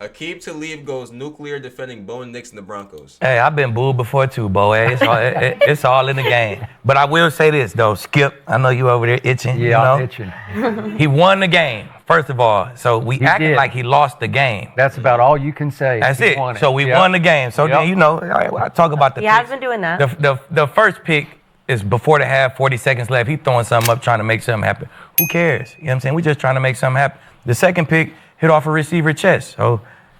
Aqib Talib goes nuclear defending Bo Nix and the Broncos. Hey, I've been booed before too, Bo. Hey, it's all in the game. But I will say this though, Skip. I know you over there itching. Yeah, you know? I'm itching. He won the game, first of all. So we acted like he lost the game. That's about all you can say. That's it. So we won the game. So then, you know, I talk about the He has been doing that. The first pick is before the half, 40 seconds left. He throwing something up, trying to make something happen. Who cares? You know what I'm saying? We just trying to make something happen. The second pick hit off a receiver chest. So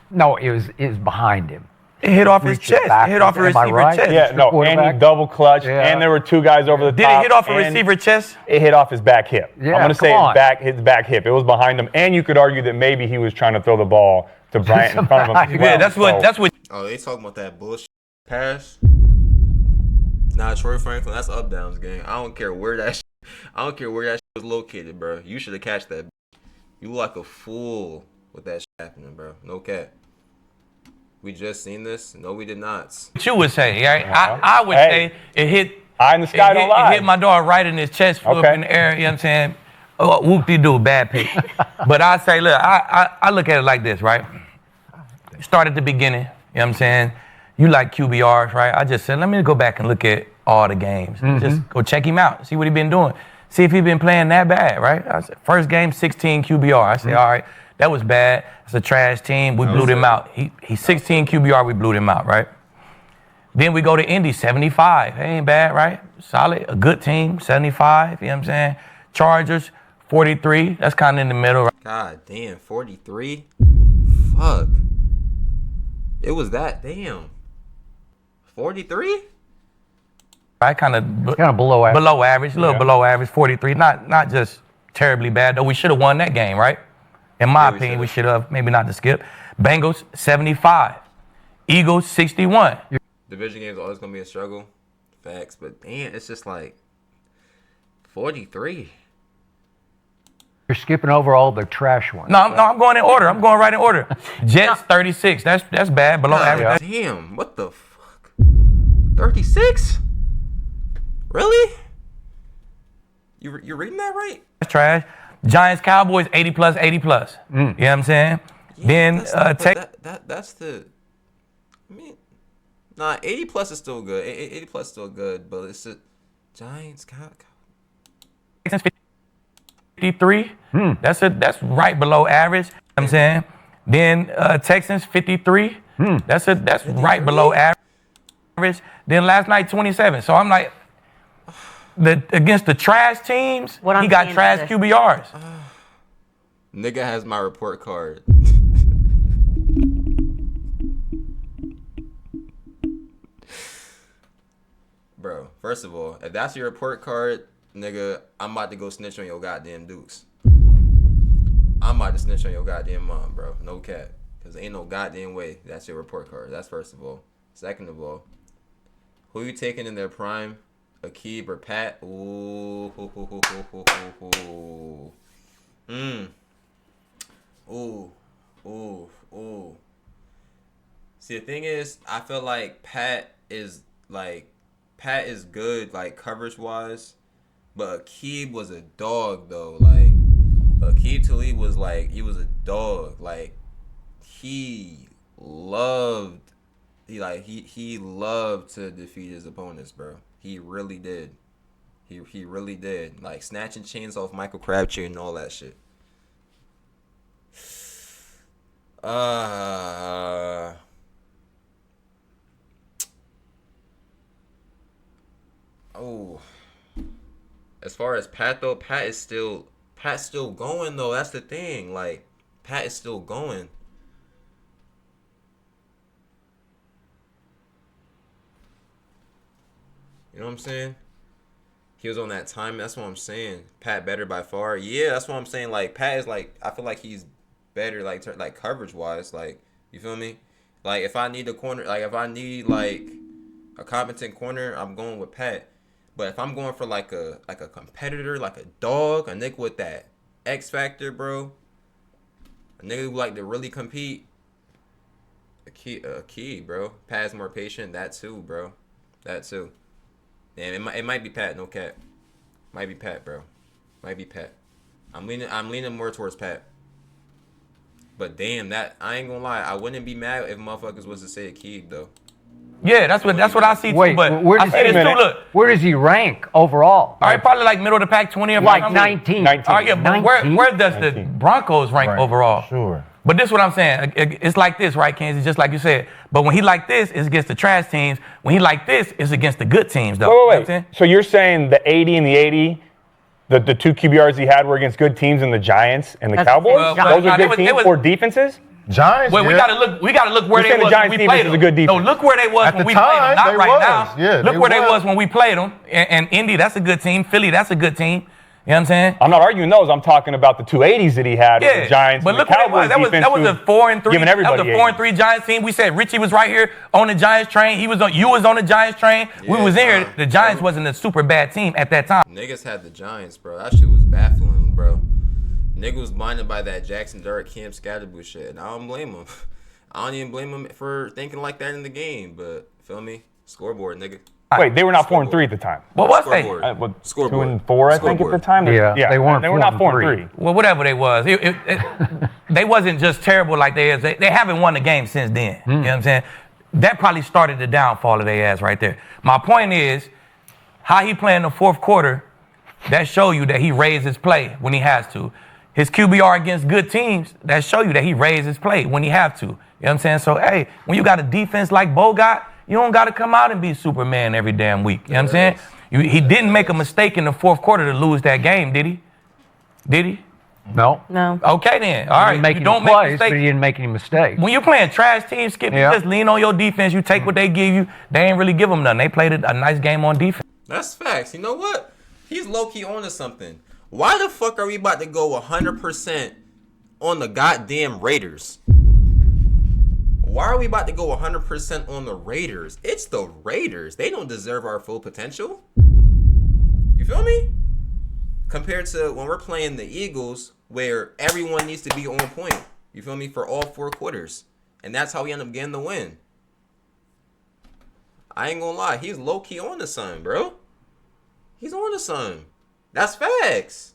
no, it was behind him. It hit off his chest. It hit off a receiver chest. Yeah, no, and he double clutched, and there were two guys over the top. Did it hit off a receiver chest? It hit off his back hip. Yeah, I'm going to say his back hip. It was behind him, and you could argue that maybe he was trying to throw the ball to Bryant in front of him as well. Yeah, that's what. Oh, they talking about that bullshit pass. Nah, Troy Franklin, that's up downs gang. I don't care where that was located, bro. You should have catched that. You look like a fool with that shit happening, bro. No cap. We just seen this. No, we did not. What you would say, right? I would say it hit. Eye in the sky don't lie. It hit my dog right in his chest, flew up in the air. You know what I'm saying? Oh, whoop-de-doo, bad pick. But I say, look, I look at it like this, right? Start at the beginning. You know what I'm saying? You like QBRs, right? I just said, let me go back and look at all the games. Just go check him out, see what he been doing. See if he been playing that bad, right? I said, first game, 16 QBR. I said, all right, that was bad. It's a trash team. We blew them out. He's 16 QBR, we blew them out, right? Then we go to Indy, 75. That ain't bad, right? Solid, a good team, 75, you know what I'm saying? Chargers, 43. That's kind of in the middle, right? God damn, 43? Fuck. It was that, damn. 43? Right, kind of below average. Below average, a little below average, 43. Not just terribly bad, though. We should have won that game, right? In my opinion, we should have. Maybe not to skip. Bengals, 75. Eagles, 61. Division games always going to be a struggle. Facts. But, damn, it's just like 43. You're skipping over all the trash ones. No, I'm going in order. I'm going right in order. Jets, 36. That's bad. Below average. Damn, what the fuck? 36? Really? You're reading that right? That's trash. Giants, Cowboys, 80 plus, 80 plus. You know what I'm saying? Yeah, then that's the. I mean, nah, 80 plus is still good. 80 plus is still good, but it's the Giants, Texans, 53. That's right below average. You know what I'm saying? Then Texans, 53. That's right below average. Then last night, 27. So I'm like, against the trash teams, he got trash QBRs. Nigga has my report card. Bro, first of all, if that's your report card, nigga, I'm about to go snitch on your goddamn Dukes. I'm about to snitch on your goddamn mom, bro. No cap. Because ain't no goddamn way that's your report card. That's first of all. Second of all, who you taking in their prime? Aqib or Pat? Ooh. Ooh. See, the thing is, I feel like Pat is good, like, coverage-wise. But Aqib was a dog, though. Like, Aqib Talib was, like, he was a dog. Like, he loved to defeat his opponents, bro. He really did. He really did. Like, snatching chains off Michael Crabtree and all that shit. As far as Pat though, Pat's still going though. That's the thing. Like, Pat is still going. You know what I'm saying? He was on that time. That's what I'm saying. Pat better by far. Yeah, that's what I'm saying. Like, Pat is like, I feel like he's better like coverage wise. Like, you feel me? Like, if I need a corner, like if I need like a competent corner, I'm going with Pat. But if I'm going for like a competitor, like a dog, a nigga with that X factor, bro, a nigga who like to really compete, a key, bro. Pat's more patient. That too, bro. That too. Damn, it might be Pat. No cap. Might be Pat, bro. Might be Pat. I'm leaning more towards Pat. But damn, that I ain't gonna lie. I wouldn't be mad if motherfuckers was to say Akeem though. Yeah, that's what I see too. Wait, But where I does see this too. Look, where does he rank overall? all right, probably like middle of the pack, 20 or Like something. 19. 19. All right, yeah, but where does the Broncos rank overall? Sure. But this is what I'm saying. It's like this, right, Kenzie? Just like you said. But when he like this, it's against the trash teams. When he like this, it's against the good teams, though. Wait. You know what I'm saying? So you're saying the 80 and the 80, the two QBRs he had were against good teams and the Giants and the Cowboys? well, Those are they good teams was- or defenses? Giants. Well, we gotta look where You're they saying the was Giants when we defense played is them. a good defense. No, look where they was At when the we played time, them. Not they right was. now. Yeah, look they where they was. was when we played them. And Indy, that's a good team. Philly, that's a good team. You know what I'm saying? I'm not arguing those. I'm talking about the 280s that he had with the Giants but and look the what it Cowboys was. That was a 4-3. giving everybody That was a 4-3 Giants team. We said Richie was right here on the Giants train. You was on the Giants train. We was in here. The Giants wasn't a super bad team at that time. Niggas had the Giants, bro. That shit was baffling, bro. Niggas was blinded by that Jackson Derrick Cam Scatterboo shit, and I don't blame him. I don't even blame him for thinking like that in the game, but feel me? Scoreboard, nigga. Wait, they were not 4-3 Scoreboard. at the time. What was they? Scoreboard. Two and four, I think, at the time. Yeah, they weren't They were not 4-3. 4-3. Well, whatever they was, they wasn't just terrible like they is. They haven't won the game since then. You know what I'm saying? That probably started the downfall of their ass right there. My point is, how he play in the fourth quarter, that show you that he raised his play when he has to. His QBR against good teams, that show you that he raised his play when he have to. You know what I'm saying? So, hey, when you got a defense like Bo got, you don't got to come out and be Superman every damn week. You know what I'm saying? He didn't make a mistake in the fourth quarter to lose that game, did he? Did he? No. No. Okay, then. All right. He didn't make You any don't make plays, mistakes. but he didn't make any mistakes. When you're playing trash teams, Skip, you just lean on your defense. You take what they give you. They ain't really give them nothing. They played a nice game on defense. That's facts. You know what? He's low-key on to something. Why the fuck are we about to go 100% on the goddamn Raiders? Why are we about to go 100% on the Raiders? It's the Raiders. They don't deserve our full potential. You feel me? Compared to when we're playing the Eagles, where everyone needs to be on point. You feel me? For all 4 quarters. And that's how we end up getting the win. I ain't gonna lie. He's low-key on to something, bro. He's on to something. That's facts.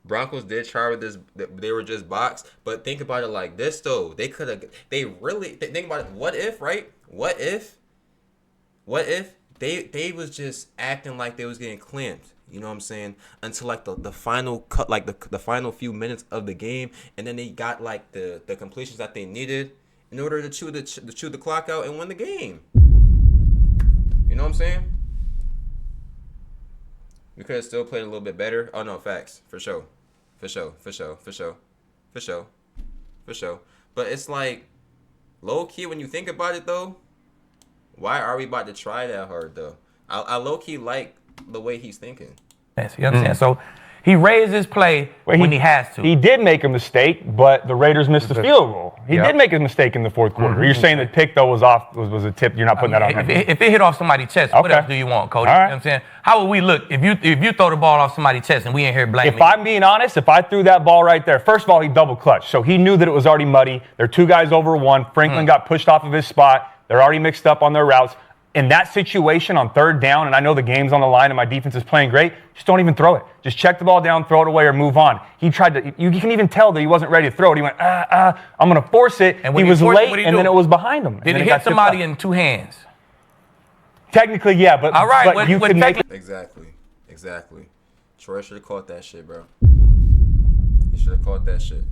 Broncos did try with this. They were just boxed. But think about it like this, though. They could have. They really. Think about it. What if, right? What if they was just acting like they was getting clamped? You know what I'm saying? Until like the final cut, like the final few minutes of the game, and then they got like the completions that they needed in order to chew the clock out and win the game. You know what I'm saying? We could have still played a little bit better. Oh no, facts. For sure. But it's like, low key when you think about it though, why are we about to try that hard though? I low key like the way he's thinking. Yes, you know what I'm saying? So he raised his play when he has to. He did make a mistake, but the Raiders missed the field goal. He did make a mistake in the fourth quarter. You're saying the pick, though, was off, was a tip. You're not putting that on him. If it hit off somebody's chest, what else do you want, Cody? All right. You know what I'm saying? How would we look if you throw the ball off somebody's chest and we in here blaming? If I'm being honest, if I threw that ball right there, first of all, he double clutched. So he knew that it was already muddy. There are 2 guys over 1. Franklin got pushed off of his spot. They're already mixed up on their routes. In that situation on 3rd down, and I know the game's on the line and my defense is playing great, just don't even throw it. Just check the ball down, throw it away, or move on. He tried to, you can even tell that he wasn't ready to throw it. He went, I'm going to force it. And he was forced it, late, what'd he and do? then it was behind him. Did it hit somebody in 2 hands? Technically, yeah, but, All right, but you could make it. Exactly. Troy should have caught that shit, bro. He should have caught that shit.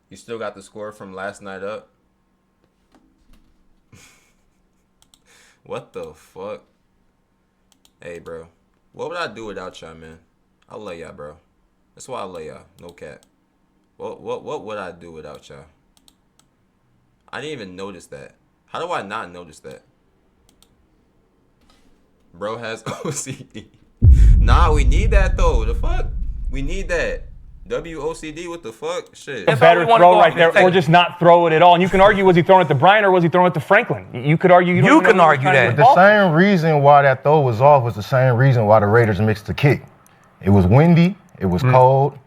You still got the score from last night up. What the fuck? Hey, bro. What would I do without y'all, man? I love y'all, bro. That's why I love y'all. No cap. What would I do without y'all? I didn't even notice that. How do I not notice that? Bro has OCD. Nah, we need that, though. The fuck? We need that. WOCD, what the fuck? Shit. A better throw right there, or just not throw it at all. And you can argue, was he throwing it to Bryant or was he throwing it to Franklin? You could argue. You can argue that. The same reason why that throw was off was the same reason why the Raiders missed the kick. It was windy. It was cold.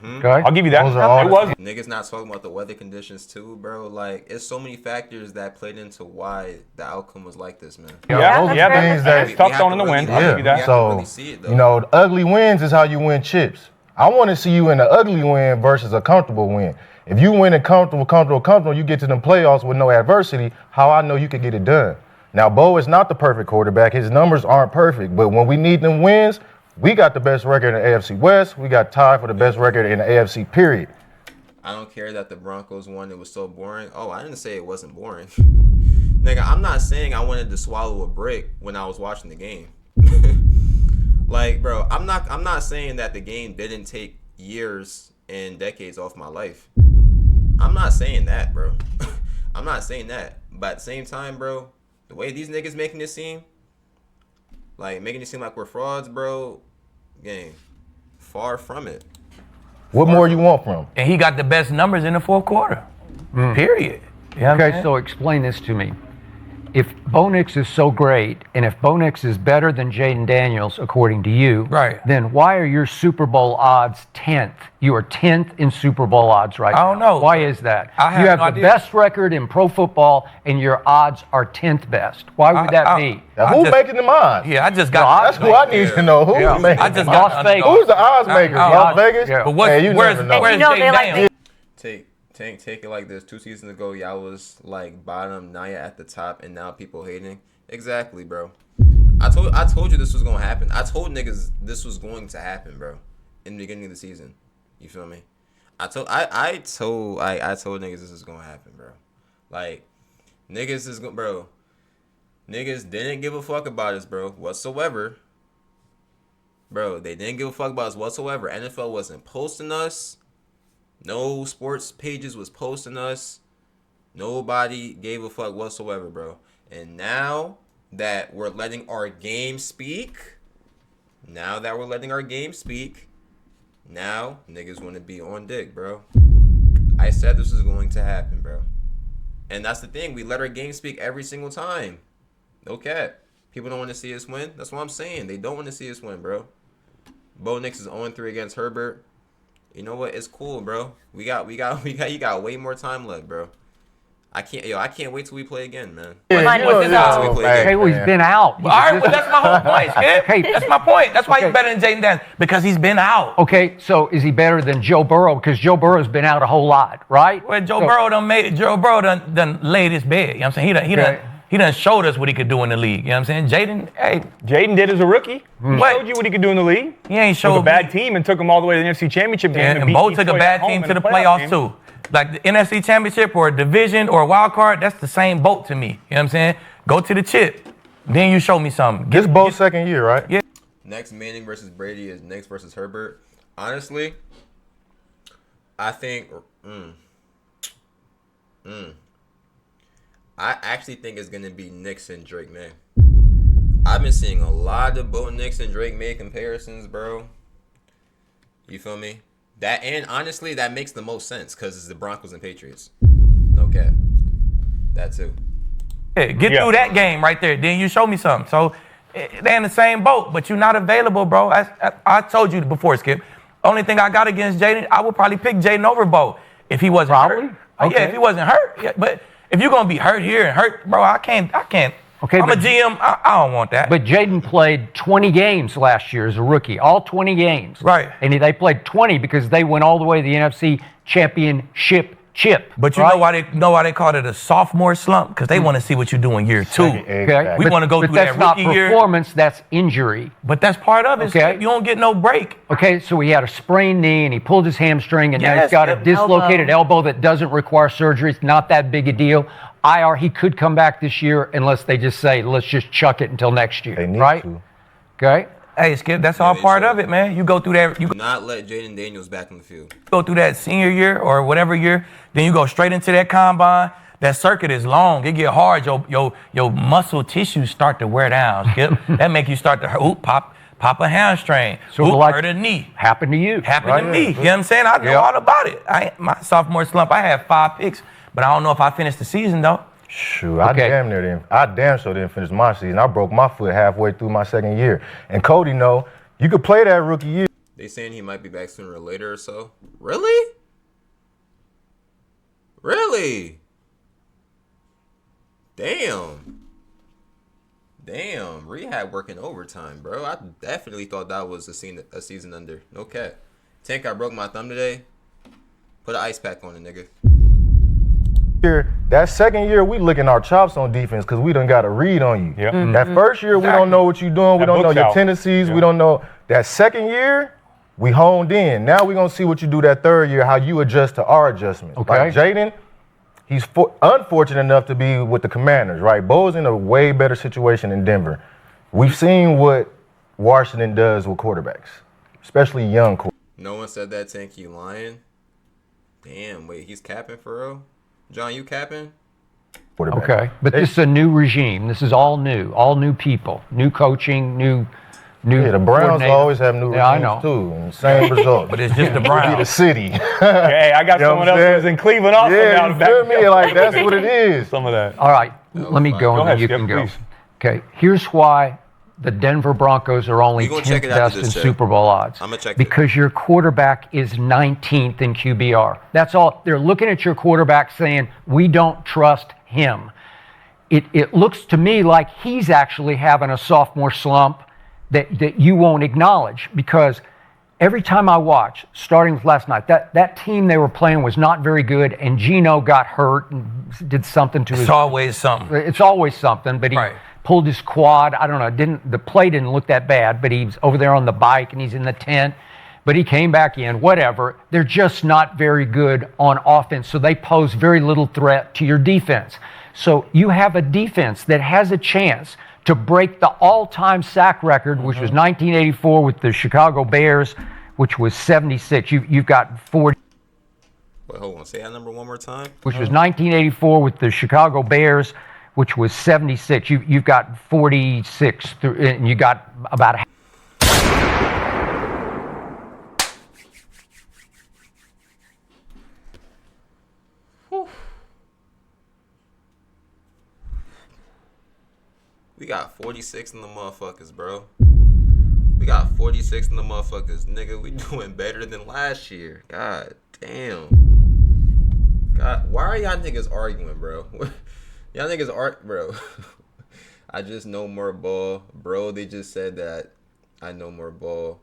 Okay. I'll give you that. Those are all- It was. Niggas not talking about the weather conditions too, bro. Like, it's so many factors that played into why the outcome was like this, man. Yeah, those yeah. are things that- It's tough throwing in the wind. I'll give you that. So, really see it, though. you know, the ugly wins is how you win chips. I want to see you in an ugly win versus a comfortable win. If you win a comfortable, you get to the playoffs with no adversity, how I know you can get it done. Now, Bo is not the perfect quarterback. His numbers aren't perfect. But when we need them wins, we got the best record in the AFC West. We got tied for the best record in the AFC, period. I don't care that the Broncos won. It was so boring. Oh, I didn't say it wasn't boring. Nigga, I'm not saying I wanted to swallow a brick when I was watching the game. Like, bro, I'm not saying that the game didn't take years and decades off my life. I'm not saying that, bro. I'm not saying that. But at the same time, bro, the way these niggas making it seem like we're frauds, bro, gang, far from it. What more you want from him? And he got the best numbers in the fourth quarter. Period. You know what I'm Okay, saying? so explain this to me. If Bo Nix is so great, and if Bo Nix is better than Jaden Daniels, according to you, Right. then why are your Super Bowl odds 10th? You are 10th in Super Bowl odds right now. I don't know. Why is that? I have You have no the idea. best record in pro football, and your odds are 10th best. Why would that be? Now, I who's just- making the odds? Yeah, I just got. That's who I need to know. Who's Yeah. making I just the got Las Vegas. Who's the odds makers? Las Vegas? Yeah. But what's, Hey, you where's never know. where's You know, Jaden they like Daniels? Take it like this. 2 seasons ago, y'all was like bottom, now you're at the top, and now people hating. Exactly, bro. I told you this was gonna happen. I told niggas this was going to happen, bro. In the beginning of the season, you feel me? I told niggas this is gonna happen, bro. Like, niggas didn't give a fuck about us, bro, whatsoever. Bro, they didn't give a fuck about us whatsoever. NFL wasn't posting us. No sports pages was posting us. Nobody gave a fuck whatsoever, bro. And now that we're letting our game speak, now niggas want to be on dick, bro. I said this was going to happen, bro. And that's the thing. We let our game speak every single time. No cap. People don't want to see us win. That's what I'm saying. They don't want to see us win, bro. Bo Nix is 0-3 against Herbert. You know what? It's cool, bro. You got way more time left, bro. I can't wait till we play again, man. Fine, Wait till we play Okay, again. well, he's been out. All right, well, that's my whole point, Skip. Hey. That's my point. That's why Okay. he's better than Jaden Daniels, because he's been out. Okay, so is he better than Joe Burrow? Because Joe Burrow's been out a whole lot, right? Well, Joe Burrow done laid his bed. You know what I'm saying? He done showed us what he could do in the league. You know what I'm saying? Jaden did as a rookie. He What? showed you what he could do in the league. He ain't Took a showed bad team and took him all the way to the NFC Championship game. And beat Bo took a Detroit bad at home team in to the a playoff playoffs game. too. Like the NFC Championship or a division or a wild card, that's the same boat to me. You know what I'm saying? Go to the chip. Then you show me something. This Bo's second year, right? Yeah. Next Manning versus Brady is Nix versus Herbert. Honestly, I think I actually think it's gonna be Nix and Drake, man. I've been seeing a lot of Bo Nix and Drake May comparisons, bro. You feel me? That, and honestly, that makes the most sense because it's the Broncos and Patriots. No cap. That too. Get through that game right there. Then you show me something. So they're in the same boat, but you're not available, bro. I told you before, Skip. Only thing I got against Jaden, I would probably pick Jaden over Bo if he wasn't hurt. Okay. Yeah, if he wasn't hurt. Yeah, but if you're gonna be hurt here and hurt, bro, I can't. Okay, I'm a GM. I don't want that. But Jaden played 20 games last year as a rookie, all 20 games. Right. And they played 20 because they went all the way to the NFC Championship chip. But you right? know why they called it a sophomore slump? Because they want to see what you do in year two. Okay. We want to go but through that's that rookie not year. performance, that's injury. But that's part of it. Okay. Skip. You don't get no break. Okay, so he had a sprained knee and he pulled his hamstring and now Yes, he's got a yeah. dislocated elbow that doesn't require surgery. It's not that big a deal. IR, he could come back this year unless they just say, let's just chuck it until next year. They need right? to. Okay. Hey, Skip, that's all they part should. of it, man. You go through that. You Do not let Jaden Daniels back on the field. go through that senior year or whatever year, then you go straight into that combine. That circuit is long. It get hard. Your muscle tissues start to wear down, Skip. That make you start to hurt, pop a hamstring, Sort of like hurt a knee. Happened to you. Happened right? to me. You know what I'm saying? I know all about it. My sophomore slump, I had 5 picks, but I don't know if I finished the season though. Shoot, Okay. I damn sure didn't finish my season. I broke my foot halfway through my second year. And Cody know, you could play that rookie year. They saying he might be back sooner or later or so. Really? Really? Damn. Rehab working overtime, bro. I definitely thought that was a season under. No cap. Tank, I broke my thumb today. Put an ice pack on it, nigga. That second year, we licking our chops on defense because we done got a read on you. Yep. That first year, we don't know what you're doing. We don't know your tendencies. We don't know. That second year, we honed in. Now we're going to see what you do that third year, how you adjust to our adjustment. Okay. Like Jaden, he's unfortunate enough to be with the Commanders, right? Bo's in a way better situation in Denver. We've seen what Washington does with quarterbacks, especially young quarterbacks. No one said that, Tank. You lying? Damn, wait, he's capping for real? John, you capping? Okay, but this is a new regime. This is all new people, new coaching, new. Yeah, the Browns always have new regimes too, and same result. But it's just the Browns. The city. Hey, I got someone else who's in Cleveland also now. Yeah, you feel me? Like, that's what it is. Some of that. All right, let me go and then you Skip, can go. please. Okay, here's why the Denver Broncos are only 10th best in Super Bowl odds. I'm gonna check because your quarterback is 19th in QBR. That's all. They're looking at your quarterback saying, we don't trust him. It looks to me like he's actually having a sophomore slump that you won't acknowledge, because every time I watch, starting with last night, that team they were playing was not very good, and Geno got hurt and did something to his... It's always something. It's always something, but he pulled his quad. I don't know, the play didn't look that bad, but he's over there on the bike and he's in the tent, but he came back in, whatever. They're just not very good on offense, so they pose very little threat to your defense. So you have a defense that has a chance to break the all-time sack record, which was 1984 with the Chicago Bears, which was 76. You've got 40. Wait, hold on. Say that number one more time. Which was 1984 with the Chicago Bears, which was 76. You've got 46, and you got about a We got 46 in the motherfuckers, bro. We got 46 in the motherfuckers. Nigga, we doing better than last year. God damn. God, why are y'all niggas arguing, bro? Y'all niggas bro. I just know more ball. Bro, they just said that I know more ball.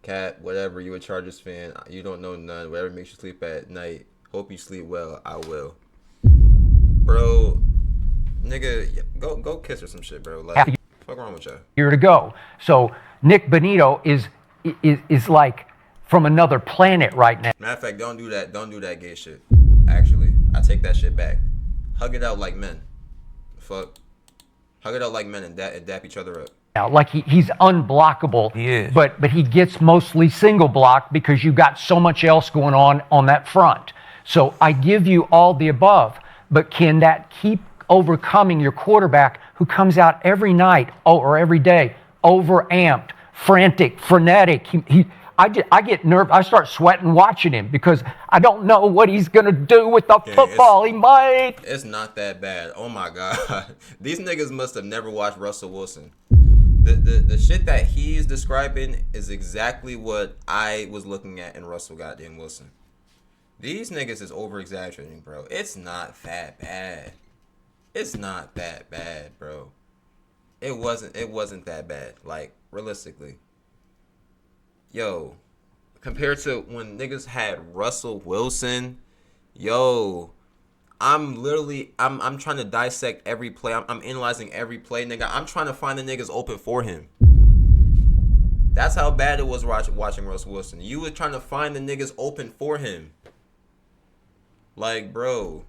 Cat, whatever, you a Chargers fan. You don't know none. Whatever makes you sleep at night. Hope you sleep well. I will. Bro, nigga, go kiss her some shit, bro. Like, fuck wrong with y'all? Year to go. So Nick Bonito is like from another planet right now. Matter of fact, don't do that. Don't do that gay shit. Actually, I take that shit back. Hug it out like men. Fuck. Hug it out like men and dap each other up. Now, like he's unblockable. He is. But he gets mostly single block because you've got so much else going on that front. So I give you all the above. But can that keep overcoming your quarterback who comes out every night or every day, overamped, frantic, frenetic? I get nervous. I start sweating watching him because I don't know what he's going to do with the football. He might. It's not that bad. Oh, my God. These niggas must have never watched Russell Wilson. The shit that he's describing is exactly what I was looking at in Russell goddamn Wilson. These niggas is over-exaggerating, bro. It's not that bad. It's not that bad, bro. It wasn't that bad. Like, realistically. Yo, compared to when niggas had Russell Wilson, yo, I'm trying to dissect every play. I'm analyzing every play, nigga. I'm trying to find the niggas open for him. That's how bad it was watching Russell Wilson. You were trying to find the niggas open for him. Like, bro,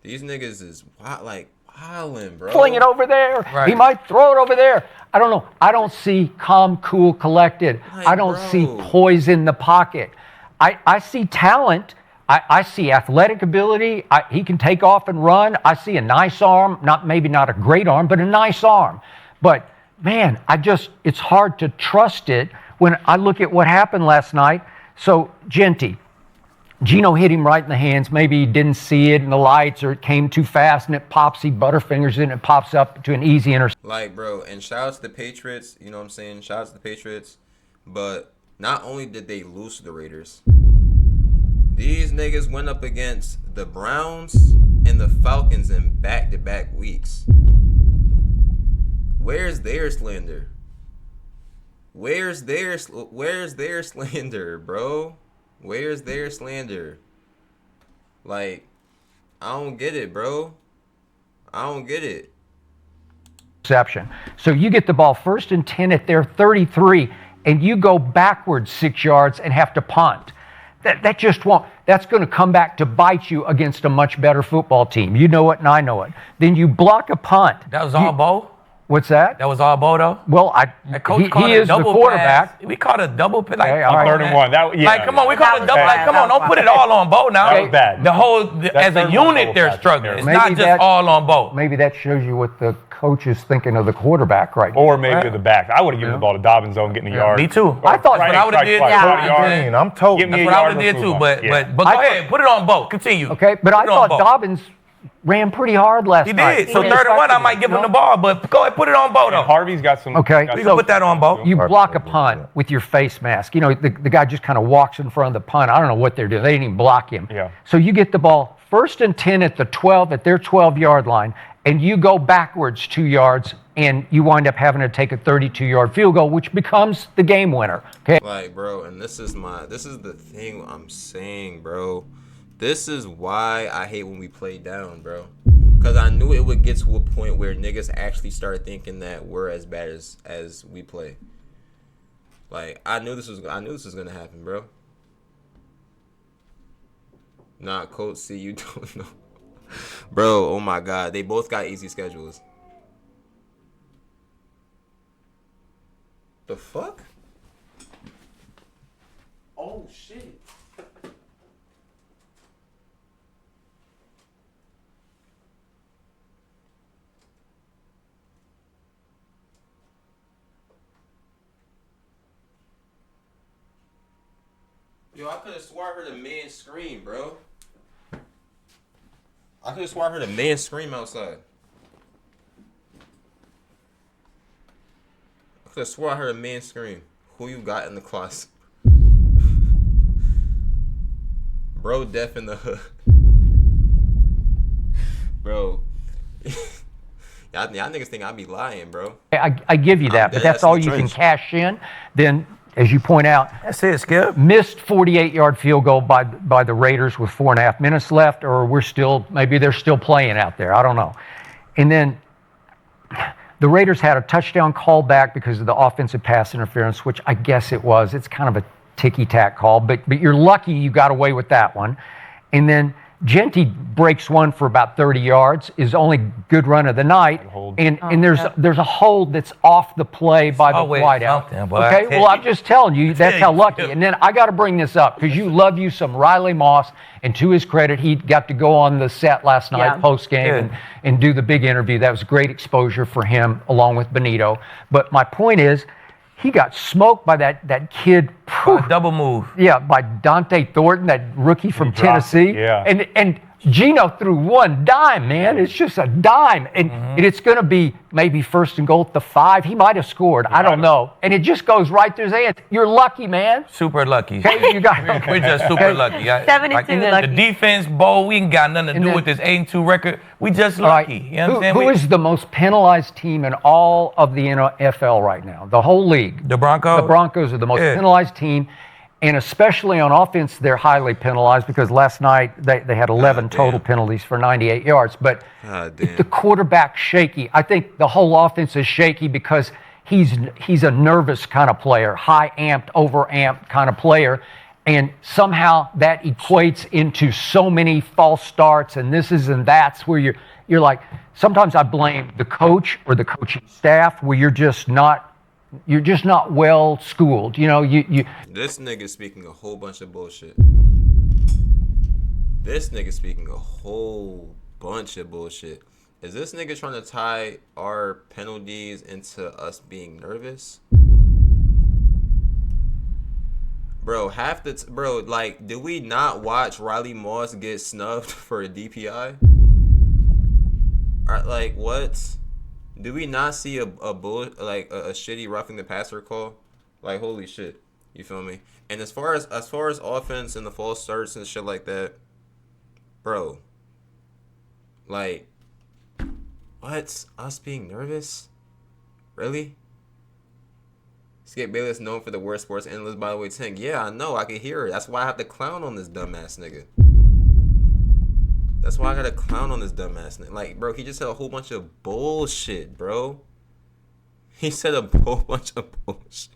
these niggas is wildin', bro. Fling it over there. Right. He might throw it over there. I don't know. I don't see calm, cool, collected. I don't see poise in the pocket. I see talent. I see athletic ability. He can take off and run. I see a nice arm. Maybe not a great arm, but a nice arm. But, man, it's hard to trust it when I look at what happened last night. So, Geno hit him right in the hands. Maybe he didn't see it in the lights, or it came too fast and it pops. He butterfingers it and it pops up to an easy interception. Like, bro, and shout out to the Patriots. You know what I'm saying? Shout out to the Patriots. But not only did they lose to the Raiders, these niggas went up against the Browns and the Falcons in back-to-back weeks. Where's their slander? Where's their slander, bro? Where's their slander? Like, I don't get it, bro. I don't get it. Exception. So you get the ball 1st and 10 at their 33, and you go backwards 6 yards and have to punt. That just won't. That's going to come back to bite you against a much better football team. You know it, and I know it. Then you block a punt. That was all Bo? What's that? That was all Bo, though? Well, he is the quarterback. Pass. We called a double pass. Like, okay, all right. 3rd and 1. Like, come on, we called a double. Like, come on, don't put it all on Bo now. That was bad. The whole, as a unit, they're struggling. It's not just all on Bo. Maybe that shows you what the coach is thinking of the quarterback right now. Or maybe the back. I would have given the ball to Dobbins zone, getting a yard. Me too. I thought what I would have did. I'm told. Give me That's what I would have did too. But go ahead, put it on Bo. Continue. Okay, but I thought Dobbins ran pretty hard last night. He did. So 3rd and 1, I might give him the ball, but go ahead, put it on Bo though. Harvey's got some. Okay, we can put that on Bo. You block a punt with your face mask. You know, the guy just kind of walks in front of the punt. I don't know what they're doing. They didn't even block him. Yeah. So you get the ball 1st and 10 at the 12, at their 12-yard line, and you go backwards 2 yards, and you wind up having to take a 32-yard field goal, which becomes the game winner. Okay. Like, bro, and this is the thing I'm saying, bro. This is why I hate when we play down, bro. Because I knew it would get to a point where niggas actually start thinking that we're as bad as we play. Like, I knew this was gonna happen, bro. Nah, Coach C, you don't know. Bro, oh my God. They both got easy schedules. The fuck? Oh, shit. Yo, I could have swore I heard a man scream, bro. I could have swore I heard a man scream outside. I could have swore I heard a man scream. Who you got in the closet? Bro, deaf in the hood. Bro. Y'all niggas think I be lying, bro. I give you that, but that's all you can cash in. Then, as you point out, that's it, Skip. Missed 48-yard field goal by the Raiders with 4.5 minutes left, or maybe they're still playing out there. I don't know. And then the Raiders had a touchdown call back because of the offensive pass interference, which I guess it was. It's kind of a ticky-tack call, but you're lucky you got away with that one. And then Genty breaks one for about 30 yards, is only good run of the night, and there's a hold that's off the play by the wideout. Okay, well, I'm just telling you, that's how lucky. And then I got to bring this up because you love you some Riley Moss, and to his credit, he got to go on the set last night post-game and do the big interview. That was great exposure for him along with Benito. But my point is, he got smoked by that kid. Double move. Yeah, by Dante Thornton, that rookie from Tennessee. Yeah. And Gino threw one dime, man. It's just a dime. And it's going to be maybe 1st and goal at the 5. He might have scored. I don't know. And it just goes right through his hands. You're lucky, man. Super lucky. Okay, you got We're just super lucky. 72 lucky. The defense, Bo, we ain't got nothing to do with this 8-2 record. We just lucky. You know what I'm saying? Who is the most penalized team in all of the NFL right now? The whole league. The Broncos? The Broncos are the most penalized team. And especially on offense, they're highly penalized because last night they had 11 total penalties for 98 yards. But the quarterback's shaky. I think the whole offense is shaky because he's a nervous kind of player, high amped, over amped kind of player. And somehow that equates into so many false starts and thises and that's where you're like, sometimes I blame the coach or the coaching staff where you're just not well schooled. You know, you This nigga speaking a whole bunch of bullshit. This nigga speaking a whole bunch of bullshit. Is this nigga trying to tie our penalties into us being nervous? Bro, like, did we not watch Riley Moss get snubbed for a DPI? Like, what? Do we not see a shitty roughing the passer call? Like, holy shit. You feel me? And as far as offense and the false starts and shit like that, bro, like, what? Us being nervous? Really? Skip Bayless known for the worst sports analyst, by the way, Tank. Yeah, I know. I can hear it. That's why I have to clown on this dumbass nigga. That's why I gotta clown on this dumbass nigga. Like, bro, he just said a whole bunch of bullshit, bro. He said a whole bunch of bullshit.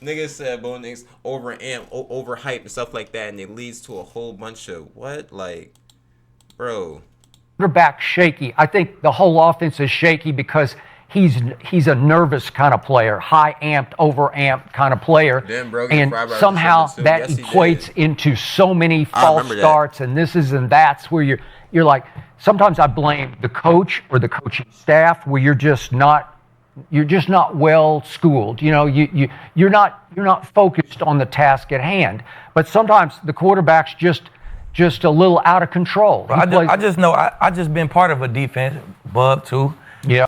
Nigga said Bo Nix overhyped and stuff like that, and it leads to a whole bunch of what? Like, bro. Quarterback shaky. I think the whole offense is shaky because he's a nervous kind of player, high amped, over amped kind of player. Damn, bro, and somehow that equates into so many false starts and this is and that's where you're like, sometimes I blame the coach or the coaching staff where you're just not well schooled. You know, you're not focused on the task at hand. But sometimes the quarterback's just a little out of control. I just know I just been part of a defense, Bub too. Yeah.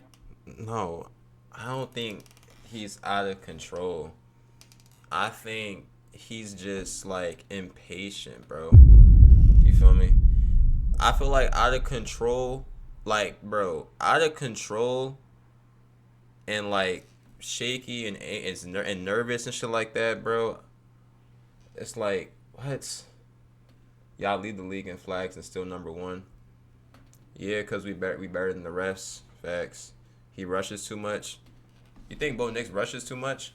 No, I don't think he's out of control. I think he's just like impatient, bro. You feel me? I feel like out of control, like, bro, out of control and like shaky and nervous and shit like that, bro. It's like, what? Y'all lead the league in flags and still number one. Yeah, cause we better than the refs. Facts. He rushes too much. You think Bo Nix rushes too much?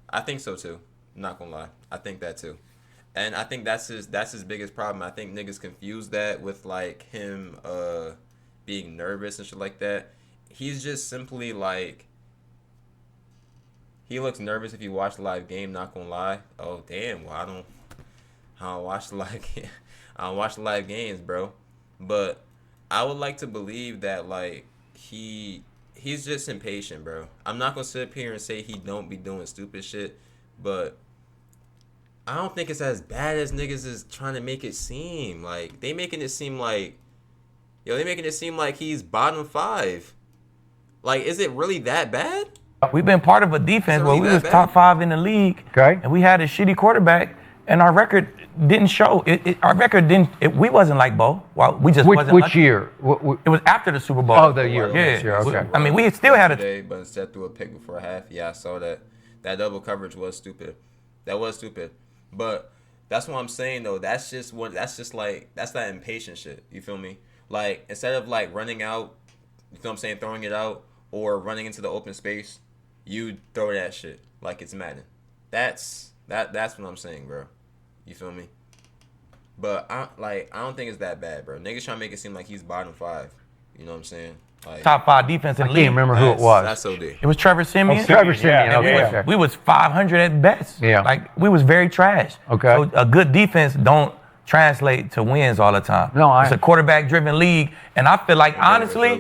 I think so too. I'm not gonna lie. I think that too. And I think that's his biggest problem. I think niggas confuse that with like him being nervous and shit like that. He's just simply like, he looks nervous if you watch the live game, not gonna lie. Oh damn, well I don't watch the live game. I don't watch the live games, bro. But I would like to believe that like he's just impatient, bro. I'm not gonna sit up here and say he don't be doing stupid shit, but I don't think it's as bad as niggas is trying to make it seem. Like they making it seem like he's bottom 5. Like, is it really that bad? We've been part of a defense where we was top 5 in the league, okay, and we had a shitty quarterback, and our record didn't show. Our record didn't. We wasn't like Bo. Well, we just wasn't. Which year? It was after the Super Bowl. Oh, the year. Yeah. Year, okay. I mean, we still had a. But instead threw a pick before half. Yeah, I saw that. That double coverage was stupid. That was stupid. But that's what I'm saying though. That's that impatient shit. You feel me? Like instead of like running out, you know what I'm saying, throwing it out or running into the open space, you throw that shit like it's Madden. That's what I'm saying, bro. You feel me? But I don't think it's that bad, bro. Niggas trying to make it seem like he's bottom 5. You know what I'm saying? Like, top 5 defense in the league. I can't remember who it was. That's OD. It was Trevor Siemian. Oh, Trevor Siemian. Yeah. Okay. We was 500 at best. Yeah. Like we was very trash. Okay. So a good defense don't translate to wins all the time. No, it's a quarterback-driven league, and I feel like honestly,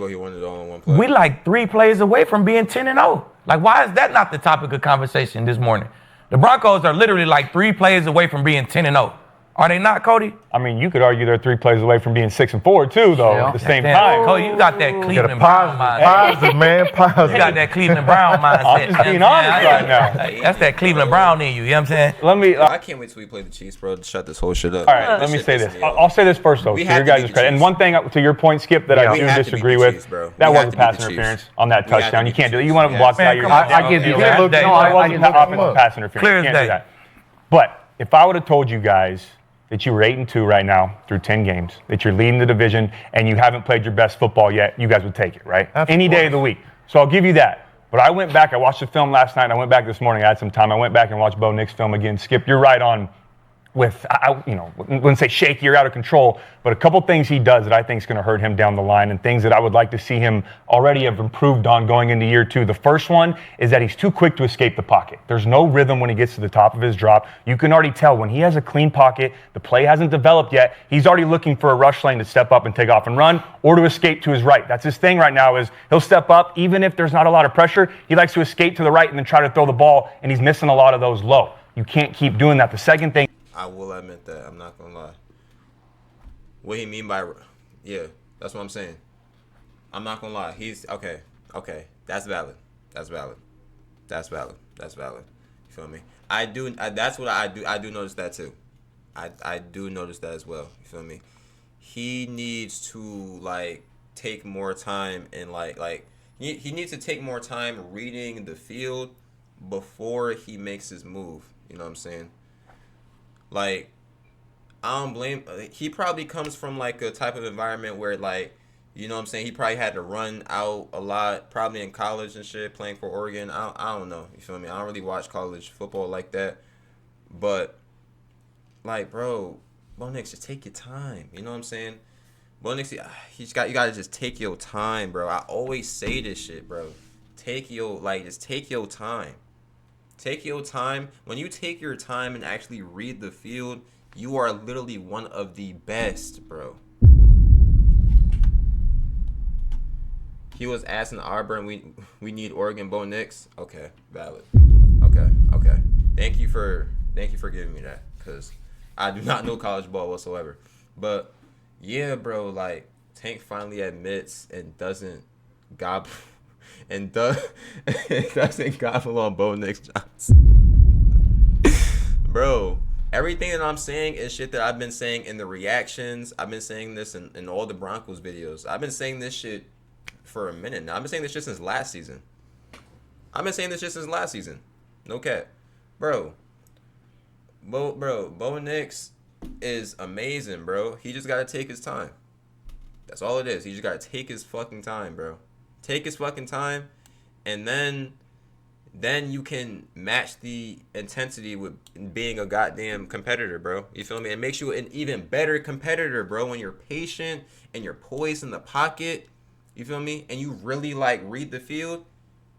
we like 3 plays away from being 10-0. Like, why is that not the topic of conversation this morning? The Broncos are literally like 3 plays away from being 10-0. Are they not, Cody? I mean, you could argue they're 3 plays away from being 6-4 too, though. At the same time, Cody, you got that Cleveland Brown mindset. Positive, man. Positive. You got that Cleveland Brown mindset. I'm just being honest right now. That's that Cleveland Brown in you. You know what I'm saying? Let me. I can't wait till we play the Chiefs, bro, to shut this whole shit up. All right, let me say this. I'll say this first, though, to your guys' credit. And one thing, to your point, Skip, that I do disagree with, that wasn't pass interference on that touchdown. You can't do it. You want to block that. I give you that. No, I wasn't offensive pass interference. Clear as day. But if I would have told you guys that you were 8-2 right now through 10 games, that you're leading the division, and you haven't played your best football yet, you guys would take it, right? Any day of the week. So I'll give you that. But I went back, I watched the film last night, and I went back this morning, I had some time, I went back and watched Bo Nix film again. Skip, you're right on with, wouldn't say shaky or out of control, but a couple things he does that I think is going to hurt him down the line and things that I would like to see him already have improved on going into year 2. The first one is that he's too quick to escape the pocket. There's no rhythm when he gets to the top of his drop. You can already tell when he has a clean pocket, the play hasn't developed yet, he's already looking for a rush lane to step up and take off and run or to escape to his right. That's his thing right now is he'll step up even if there's not a lot of pressure. He likes to escape to the right and then try to throw the ball, and he's missing a lot of those low. You can't keep doing that. The second thing, I will admit that. I'm not going to lie. What he mean by... Yeah, that's what I'm saying. I'm not going to lie. He's... Okay. That's valid. feel me? That's what I do. I do notice that too. I do notice that as well. You feel me? He needs to like take more time and like he needs to take more time reading the field before he makes his move. You know what I'm saying? Like, I don't blame. He probably comes from like a type of environment where like, you know what I'm saying, he probably had to run out a lot, probably in college and shit, playing for Oregon. I don't know. You feel me? I don't really watch college football like that, but like, bro, Bo Nix, just take your time. You know what I'm saying? Bo Nix, you gotta just take your time, bro. I always say this shit, bro. Just take your time. Take your time. When you take your time and actually read the field, you are literally one of the best, bro. He was asking Auburn, we need Oregon Bo Nix. Okay, valid. Okay. Thank you for giving me that, because I do not know college ball whatsoever. But yeah, bro, like Tank finally admits and doesn't gobble doesn't gobble on Bo Nix Johnson. Bro, everything that I'm saying is shit that I've been saying in the reactions. I've been saying this in all the Broncos videos. I've been saying this shit for a minute now. I've been saying this shit since last season. No cap. Bro, Bo Nix is amazing, bro. He just gotta take his time. That's all it is. He just gotta take his fucking time, bro. Take his fucking time, and then you can match the intensity with being a goddamn competitor, bro. You feel me? It makes you an even better competitor, bro, when you're patient and you're poised in the pocket. You feel me? And you really like read the field,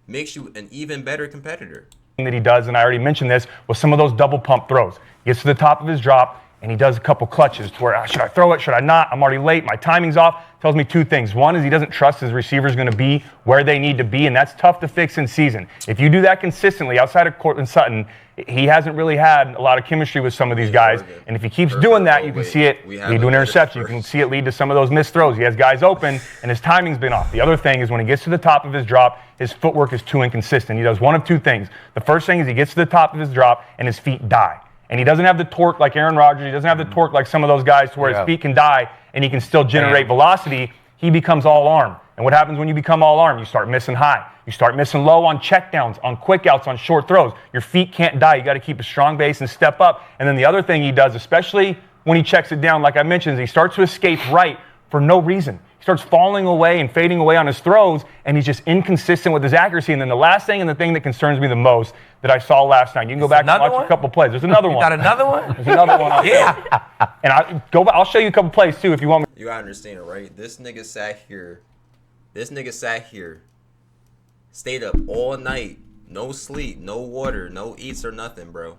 makes you an even better competitor. That he does, and I already mentioned this, with some of those double pump throws. He gets to the top of his drop, and he does a couple clutches to where, should I throw it? Should I not? I'm already late. My timing's off. Tells me two things. One is he doesn't trust his receivers going to be where they need to be, and that's tough to fix in season. If you do that consistently, outside of Cortland Sutton, he hasn't really had a lot of chemistry with some of these guys, and if he keeps doing that, you can see it lead to an interception. You can see it lead to some of those missed throws. He has guys open, and his timing's been off. The other thing is when he gets to the top of his drop, his footwork is too inconsistent. He does one of two things. The first thing is he gets to the top of his drop, and his feet die. And he doesn't have the torque like Aaron Rodgers. He doesn't have the torque like some of those guys to where his feet can die and he can still generate velocity. He becomes all arm. And what happens when you become all arm? You start missing high. You start missing low on checkdowns, on quick outs, on short throws. Your feet can't die. You got to keep a strong base and step up. And then the other thing he does, especially when he checks it down, like I mentioned, is he starts to escape right for no reason. He starts falling away and fading away on his throws, and he's just inconsistent with his accuracy. And then the last thing, and the thing that concerns me the most that I saw last night, you can go back and watch a couple plays. There's another one. Got another one? There's another one. Yeah. And I'll show you a couple plays too if you want me. You gotta understand, right? This nigga sat here, stayed up all night, no sleep, no water, no eats or nothing, bro.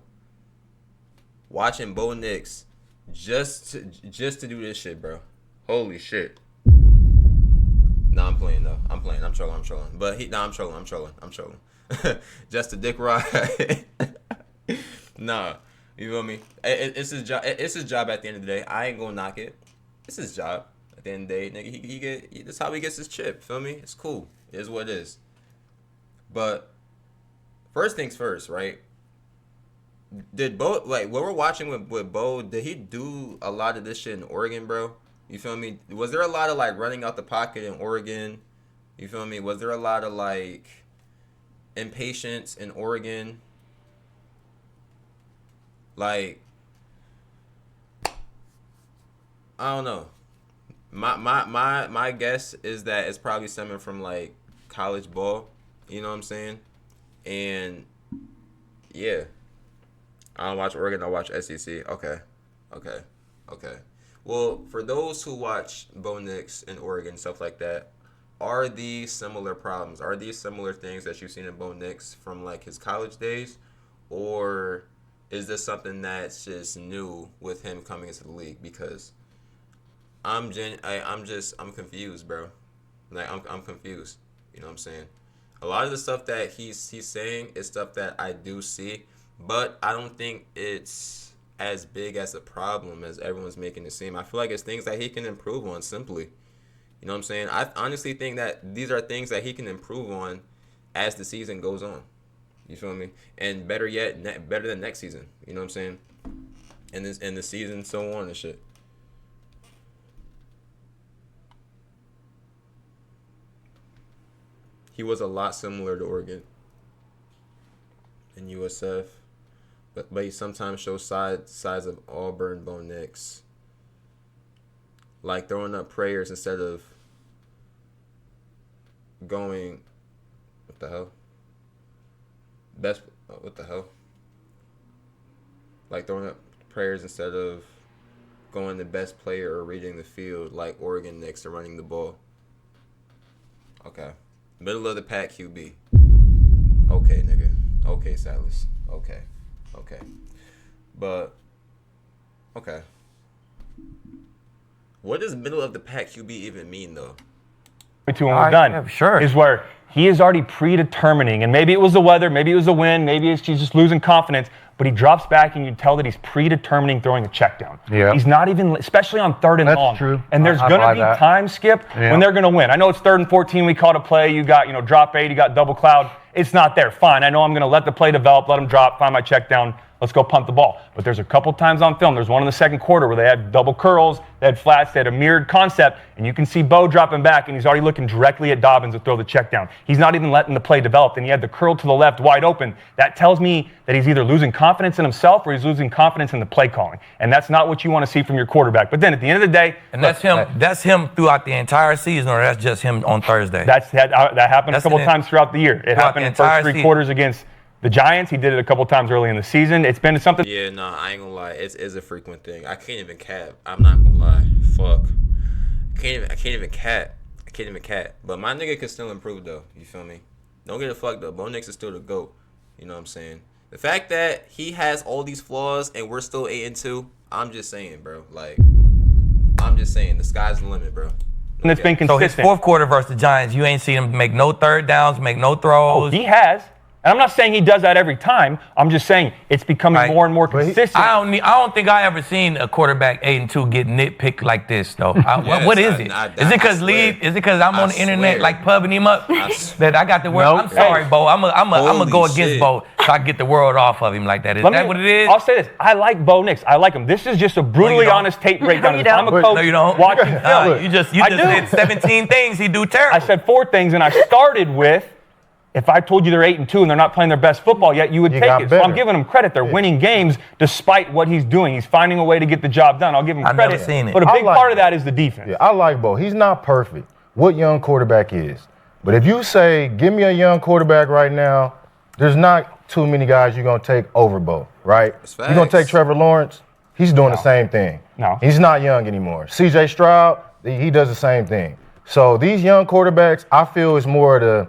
Watching Bo Nix just to do this shit, bro. Holy shit. Nah, I'm playing though. I'm trolling. But I'm trolling. Just a dick ride. Nah, you feel me? It's his job. It's his job at the end of the day. I ain't gonna knock it. It's his job at the end of the day, nigga. That's how he gets his chip. Feel me? It's cool. It is what it is. But first things first, right? Did Bo, like what we're watching with Bo, did he do a lot of this shit in Oregon, bro? You feel me? Was there a lot of like running out the pocket in Oregon? You feel me? Was there a lot of like impatience in Oregon? Like, I don't know. My guess is that it's probably stemming from like college ball. You know what I'm saying? And yeah, I don't watch Oregon. I watch SEC. Okay. Well, for those who watch Bo Nix in Oregon, stuff like that, are these similar problems? Are these similar things that you've seen in Bo Nix from like his college days, or is this something that's just new with him coming into the league? Because I'm confused, bro. Like I'm confused. You know what I'm saying? A lot of the stuff that he's saying is stuff that I do see, but I don't think it's as big as a problem as everyone's making it seem. I feel like it's things that he can improve on simply. You know what I'm saying? I honestly think that these are things that he can improve on as the season goes on. You feel me? And better yet, better than next season. You know what I'm saying? And the season, so on and shit. He was a lot similar to Oregon in USF, but he sometimes shows sides of Auburn, Bo Nix, like throwing up prayers instead of going. What the hell? What the hell? Like throwing up prayers instead of going the best player or reading the field, like Oregon Knicks are running the ball. Okay. Middle of the pack QB. Okay, nigga. Okay, Silas. Okay. But, okay. What does middle of the pack QB even mean, though? To when we're done, yeah, sure. Is where he is already predetermining, and maybe it was the weather, maybe it was the wind, maybe he's just losing confidence, but he drops back and you tell that he's predetermining throwing a check down. Yeah. He's not even, especially on third and long. That's true. And there's I going buy to be that. time, Skip, when they're going to win. I know it's 3rd and 14, we called a play, you got, drop 8, you got double cloud. It's not there. Fine, I know I'm going to let the play develop, let him drop, find my check down. Let's go punt the ball. But there's a couple times on film. There's one in the second quarter where they had double curls, they had flats, they had a mirrored concept, and you can see Bo dropping back, and he's already looking directly at Dobbins to throw the check down. He's not even letting the play develop, and he had the curl to the left wide open. That tells me that he's either losing confidence in himself or he's losing confidence in the play calling. And that's not what you want to see from your quarterback. But then at the end of the day, And that's him throughout the entire season, or that's just him on Thursday? that happened a couple times throughout the year. It happened in the first 3 quarters against the Giants. He did it a couple times early in the season. It's been something. Yeah, nah, I ain't gonna lie. It's a frequent thing. I can't even cap. I'm not gonna lie. Fuck. I can't even cap. But my nigga could still improve though. You feel me? Don't get it fucked up. Bo Nix is still the GOAT. You know what I'm saying? The fact that he has all these flaws and we're still 8-2, I'm just saying, bro. Like, I'm just saying, the sky's the limit, bro. And it's been So his consistent. fourth quarter versus the Giants, you ain't seen him make no third downs, make no throws. He has. And I'm not saying he does that every time. I'm just saying it's becoming more and more consistent. I don't think I ever seen a quarterback 8-2 get nitpicked like this though. What is it? Is it because I'm on the internet like pubbing him up that I got the word? Nope. I'm sorry, Bo. I'm gonna go Holy against shit. Bo so I can get the world off of him like that. Is that what it is? I'll say this. I like Bo Nix. I like him. This is just a brutally don't. honest tape breakdown. you If I'm a don't. coach No, you don't. watching film. You just I do. did 17 things he do terrible. I said 4 things, and I started with, if I told you they're 8-2 and they're not playing their best football yet, you would take got it. better. So I'm giving him credit. They're winning games despite what he's doing. He's finding a way to get the job done. I'll give him I've credit. never seen it. But a big I like part of it. that is the defense. Yeah, I like Bo. He's not perfect. What young quarterback is? But if you say, give me a young quarterback right now, there's not too many guys you're going to take over Bo, right? You're going to take Trevor Lawrence. He's doing the same thing. No. He's not young anymore. CJ Stroud, he does the same thing. So these young quarterbacks, I feel is more the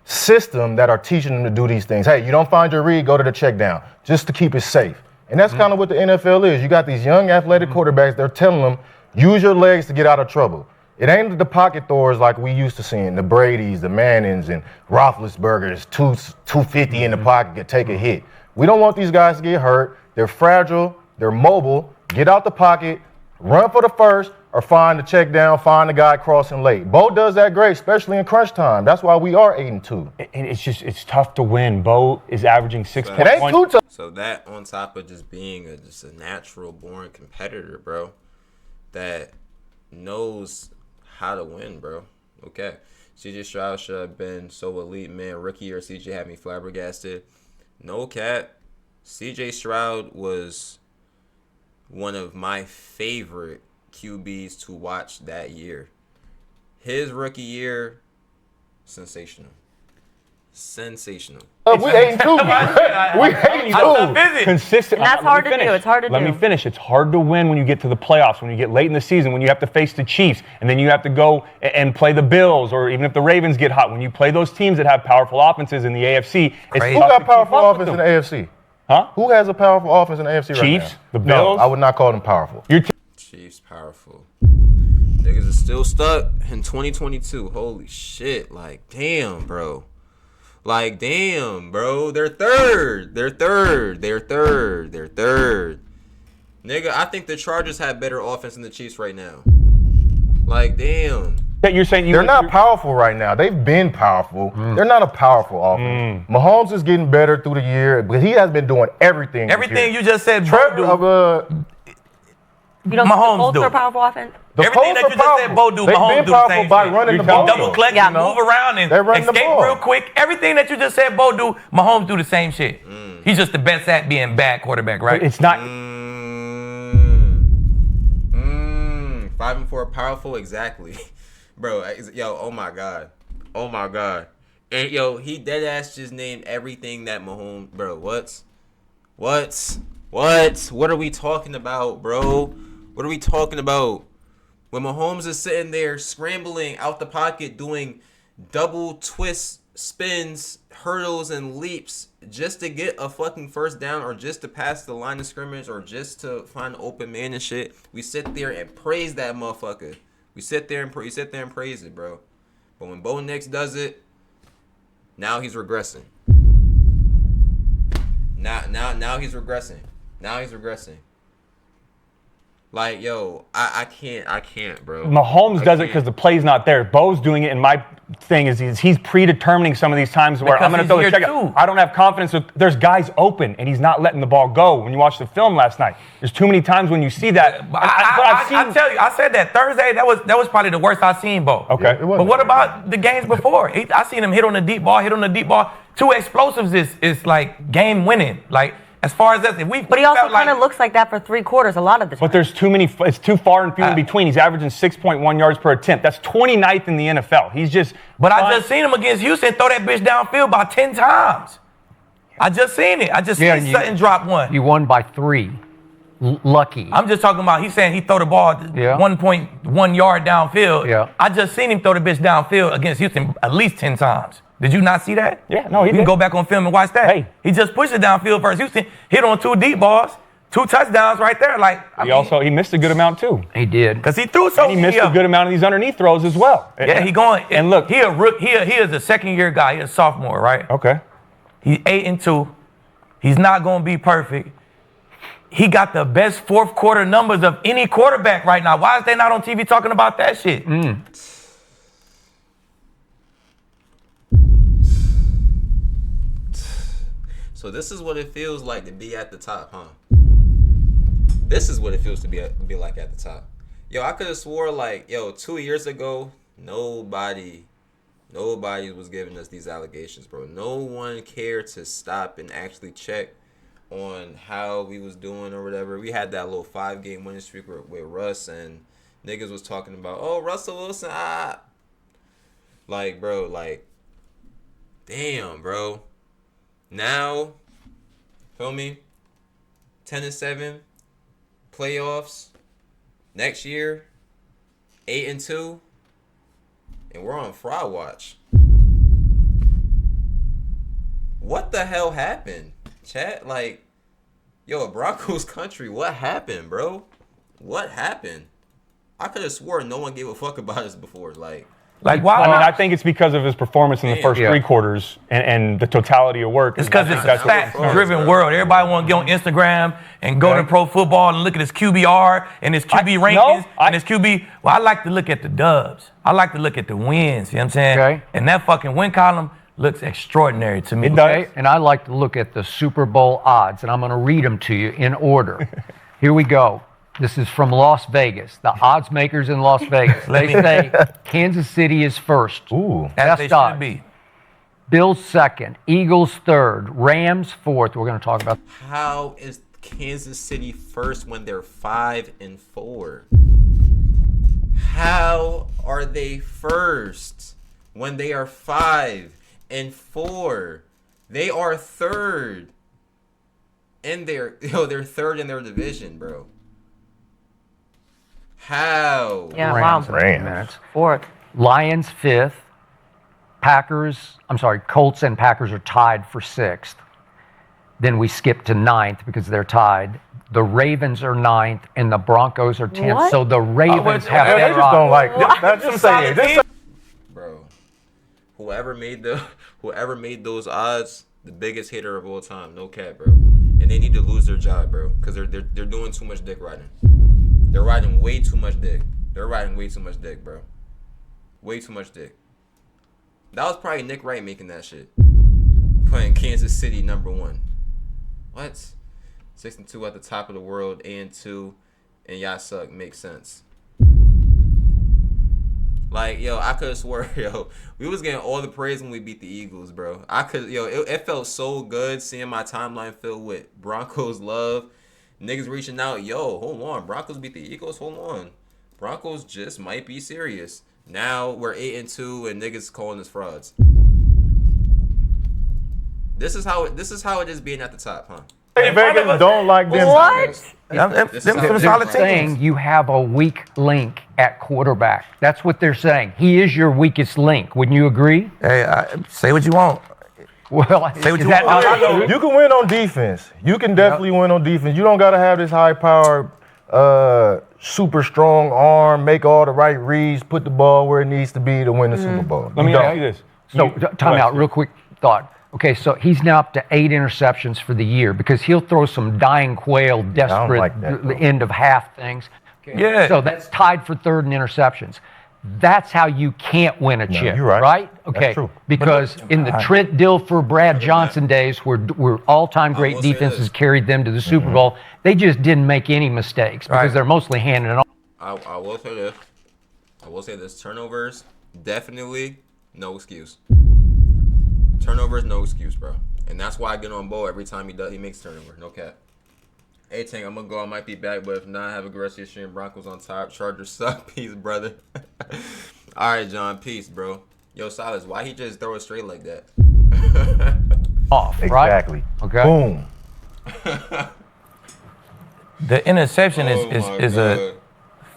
system that are teaching them to do these things. Hey, you don't find your read, go to the check down, just to keep it safe. And that's kind of what the NFL is. You got these young athletic quarterbacks, they're telling them, use your legs to get out of trouble. It ain't the pocket throwers like we used to seeing, the Bradys, the Mannings, and Roethlisbergers, 250 in the pocket, could take a hit. We don't want these guys to get hurt. They're fragile, they're mobile, get out the pocket, run for the first, or find the check down, find the guy crossing late. Bo does that great, especially in crunch time. That's why we are 8-2. And it's tough to win. Bo is averaging 6.1. It ain't too tough. So that on top of just being just a natural born competitor, bro, that knows how to win, bro. Okay. CJ Stroud should have been so elite, man. Rookie year, CJ had me flabbergasted. No cap. CJ Stroud was one of my favorite QBs to watch that year. His rookie year, sensational. Sensational. We 8-2. We 8-2. Consistent. And that's Let me hard to do. finish. It's hard to Let do. me finish. It's hard to win when you get to the playoffs, when you get late in the season, when you have to face the Chiefs, and then you have to go and play the Bills, or even if the Ravens get hot. When you play those teams that have powerful offenses in the AFC, it's Crazy. Who tough got to powerful keep up offense with in the them. AFC? Huh? Who has a powerful offense in the AFC right now? Chiefs? The No, Bills? I would not call them powerful. Your Chiefs powerful. Niggas are still stuck in 2022. Holy shit. Like, damn, bro. Like, damn, bro. They're third. Nigga, I think the Chargers have better offense than the Chiefs right now. Like, damn. That you're saying they're not powerful right now. They've been powerful. They're not a powerful offense. Mahomes is getting better through the year, but he has been doing everything. Everything you just said, Trevor, You don't Mahomes think the Colts do. are powerful offense? Everything that you just said, Bo do, They've Mahomes been do the powerful same by shit. running the You ball. double clutch, Yeah. move around, and They run the escape ball. real quick. Everything that you just said, Bo do, Mahomes do the same shit. He's just the best at being bad quarterback, right? It's not. 5-4 powerful, exactly. Bro, yo, oh my God. And yo, he dead ass just named everything that Mahomes, bro, what are we talking about, bro? What are we talking about? When Mahomes is sitting there scrambling out the pocket, doing double twist spins, hurdles, and leaps just to get a fucking first down, or just to pass the line of scrimmage, or just to find an open man and shit, we sit there and praise that motherfucker. We sit there and praise it, bro. But when Bo Nix does it, now he's regressing. Now he's regressing. Like, yo, I can't, bro. Mahomes does it because the play's not there. Bo's doing it, and my thing is he's predetermining some of these times where Because I'm going to he's throw the here check too. out. I don't have confidence with. There's guys open, and he's not letting the ball go. When you watch the film last night, there's too many times when you see that. But I've seen. I tell you, I said that Thursday. That was probably the worst I've seen, Bo. Okay. Yeah, it was. But what about the games before? I seen him hit on the deep ball. Two explosives is like game winning. Like, as far as that, if we. But he also kind of looks like that for 3 quarters a lot of the time. But there's too many. It's too far and few in between. He's averaging 6.1 yards per attempt. That's 29th in the NFL. He's just. But I just seen him against Houston throw that bitch downfield about 10 times. I just seen it. I just seen Sutton drop one. You won by 3. Lucky. I'm just talking about, he's saying he throw the ball 1.1 yard downfield. Yeah. I just seen him throw the bitch downfield against Houston at least 10 times. Did you not see that? Yeah, no, he You did. can go back on film and watch that. Hey. He just pushed it downfield versus Houston, hit on 2 deep balls, 2 touchdowns right there. Like, He missed a good amount too. He did. because he threw so And he missed a good amount of these underneath throws as well. Yeah, he going. And look, he is a second-year guy. He's a sophomore, right? Okay. He's 8-2. He's not going to be perfect. He got the best fourth quarter numbers of any quarterback right now. Why is they not on TV talking about that shit? So this is what it feels like to be at the top, huh? This is what it feels to be like at the top. Yo, I could have swore, like, 2 years ago, nobody was giving us these allegations, bro. No one cared to stop and actually check on how we was doing or whatever. We had that little 5-game winning streak with Russ, and niggas was talking about, oh, Russell Wilson, like, bro, like, damn, bro. Now, feel me? 10-7, playoffs next year, 8-2, and we're on fraud watch. What the hell happened, chat? Like, yo, Broncos country, what happened, bro? What happened? I could have sworn no one gave a fuck about us before, like. Why? I mean, I think it's because of his performance in the first 3 quarters and the totality of work. It's because it's a stat-driven world. Everybody want to get on Instagram and go to pro football and look at his QBR and his QB rankings and his QB. Well, I like to look at the dubs. I like to look at the wins. You know what I'm saying? Okay. And that fucking win column looks extraordinary to me. It does. Okay, and I like to look at the Super Bowl odds, and I'm going to read them to you in order. Here we go. This is from Las Vegas, the odds makers in Las Vegas. They say Kansas City is first. Ooh. As they Best odds. should be. Bills second, Eagles third, Rams fourth. We're going to talk about. How is Kansas City first when they're 5-4? How are they first when they are 5-4? They are third in they're third in their division, bro. How? Yeah, Rams wow. in a few minutes. 4th. Lions fifth. Colts and Packers are tied for 6th. Then we skip to 9th because they're tied. The Ravens are 9th and the Broncos are 10th. What? So the Ravens have They better just don't odds. like. That's just saying. Bro, whoever made those odds, the biggest hater of all time, no cap, bro. And they need to lose their job, bro, because they're doing too much dick riding. They're riding way too much dick. Bro. Way too much dick. That was probably Nick Wright making that shit. Putting Kansas City #1. What? 6-2 at the top of the world, 8-2, and y'all suck. Makes sense. Like, yo, I could have swore, yo, we was getting all the praise when we beat the Eagles, bro. It felt so good seeing my timeline filled with Broncos love. Niggas reaching out, yo, hold on. Broncos beat the Eagles? Hold on. Broncos just might be serious. Now we're 8-2 and niggas calling us frauds. This is how it is being at the top, huh? Vegas don't like them. What? They're saying you have a weak link at quarterback. That's what they're saying. He is your weakest link. Wouldn't you agree? Hey, say what you want. Well, Say what you want. You can win on defense. You can definitely win on defense. You don't got to have this high-powered, super strong arm, make all the right reads, put the ball where it needs to be to win the Super Bowl. Let me ask you this. So, time out, real quick thought. Okay, so he's now up to 8 interceptions for the year because he'll throw some dying quail, desperate, like that, the end of half things. Okay. Yeah. So that's tied for third in interceptions. That's how you can't win a chip, you're right. Okay, That's true. because in the Trent Dilfer, Brad Johnson days, where all-time great will say defenses this. carried them to the Super Bowl, they just didn't make any mistakes because they're mostly handing it off. I will say this. I will say this. Turnovers, definitely no excuse. Turnovers, no excuse, bro. And that's why I get on Bo every time he makes turnover. No cap. AyoTankk, I'm going to go. I might be back, but if not, have a good rest of your stream. Broncos on top. Chargers suck. Peace, brother. All right, John. Peace, bro. Yo, Silas, why he just throw it straight like that? Off, right? Exactly. Okay. Boom. The interception is a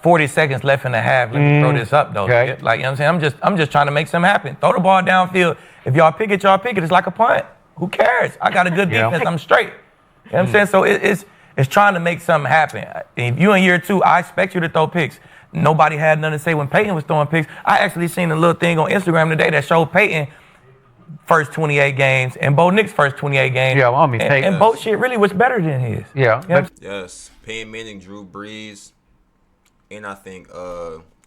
40 seconds left in the half. Let me throw this up though. Okay. Like, you know what I'm saying? I'm just trying to make something happen. Throw the ball downfield. If y'all pick it, y'all pick it. It's like a punt. Who cares? I got a good defense. I'm straight. You know what I'm saying? So it's trying to make something happen. If you in year 2, I expect you to throw picks. Nobody had nothing to say when Peyton was throwing picks. I actually seen a little thing on Instagram today that showed Peyton first 28 games and Bo Nix first 28 games. Yeah, well, I mean, Peyton. and both shit really was better than his. Yeah. You know what I'm Yes. Peyton Manning, Drew Brees, and I think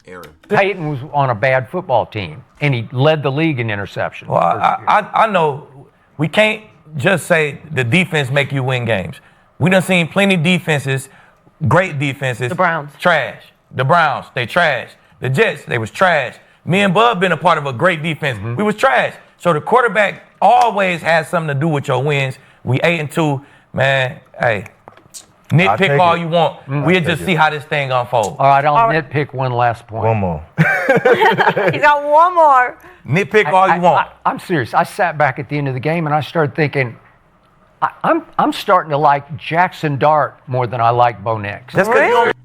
Aaron. Peyton was on a bad football team, and he led the league in interceptions. Well, I know we can't just say the defense make you win games. We done seen plenty defenses, great defenses. The Browns. Trash. The Browns, they trash. The Jets, they was trash. Me and Bub been a part of a great defense. We was trash. So the quarterback always has something to do with your wins. We 8-2, man. Hey, nitpick all you want. We'll just see how this thing unfolds. All right, I'll nitpick one last point. One more. He's got one more. Nitpick all you want. I'm serious. I sat back at the end of the game and I started thinking, I'm starting to like Jackson Dart more than I like Bo Nix. That's 'cause you don't.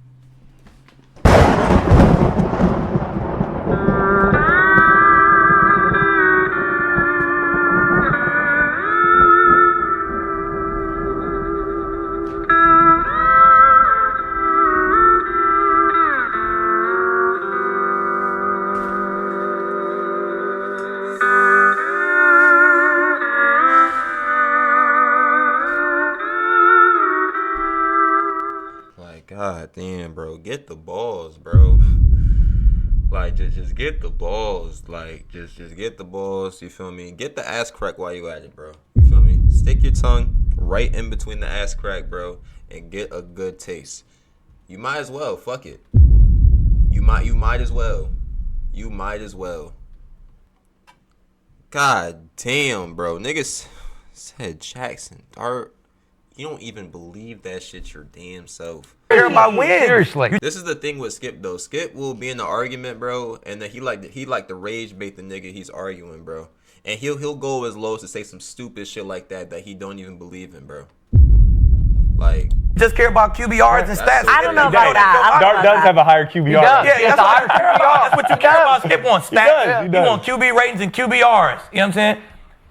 God damn, bro. Get the balls, bro. Like, just get the balls. Like, just get the balls. You feel me? Get the ass crack while you at it, bro. You feel me? Stick your tongue right in between the ass crack, bro, and get a good taste. You might as well. Fuck it. You might as well. You might as well. God damn, bro. Niggas said Jackson Dart. You don't even believe that shit your damn self. Everybody wins. Seriously. This is the thing with Skip though. Skip will be in the argument, bro, and then he like the rage bait the nigga he's arguing, bro. And he'll go as low as to say some stupid shit like that he don't even believe in, bro. Like, Just care about QBRs and stats. I don't know about that. Dart does have a higher QBR. Yeah, that's what you care about. Skip wants stats. He You does. want QB ratings and QBRs. You know what I'm saying?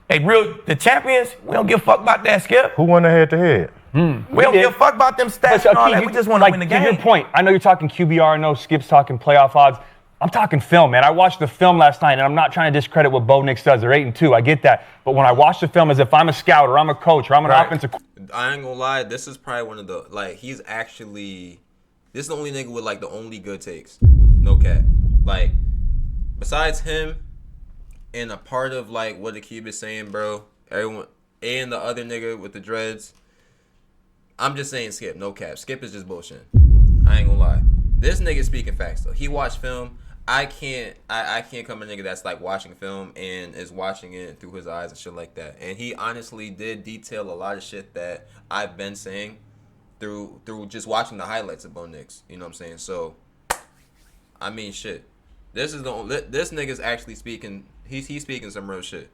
Hey, the champions, we don't give a fuck about that, Skip. Who won the head-to-head? We don't give a fuck about them stats and all that. We just want to win the game. To your point, I know you're talking QBR. I know Skip's talking playoff odds. I'm talking film, man. I watched the film last night, and I'm not trying to discredit what Bo Nix does. They're 8-2. I get that. But when I watch the film, as if I'm a scout or I'm a coach or I'm an offensive. I ain't gonna lie. This is probably one of the this is the only nigga with like the only good takes. No cap. Like, besides him and a part of like what the Cube is saying, bro, everyone and the other nigga with the dreads, I'm just saying Skip, no cap. Skip is just bullshit. I ain't gonna lie. This nigga speaking facts though. He watched film. I can't come a nigga that's like watching film and is watching it through his eyes and shit like that. And he honestly did detail a lot of shit that I've been saying through just watching the highlights of Bo Nix. You know what I'm saying? So I mean shit. This nigga's actually speaking. He's speaking some real shit.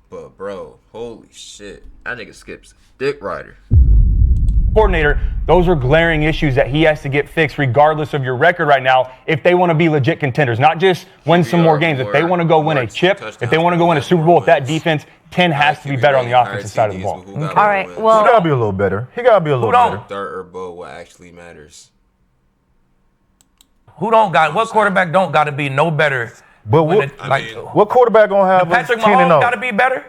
But bro, holy shit, that nigga Skip's dick rider. Coordinator, those are glaring issues that he has to get fixed regardless of your record right now if they want to be legit contenders, not just win some more games. If they want to go win a chip, if they want to go win a Super Bowl with that defense, 10 has to be better on the offensive side of the ball. All right, well, He gotta be a little better. He gotta be a little better. Dart or Bo, what actually matters. Who don't got, what quarterback don't got to be no better? But what quarterback gonna have Patrick 10 and Mahomes 0? got to be better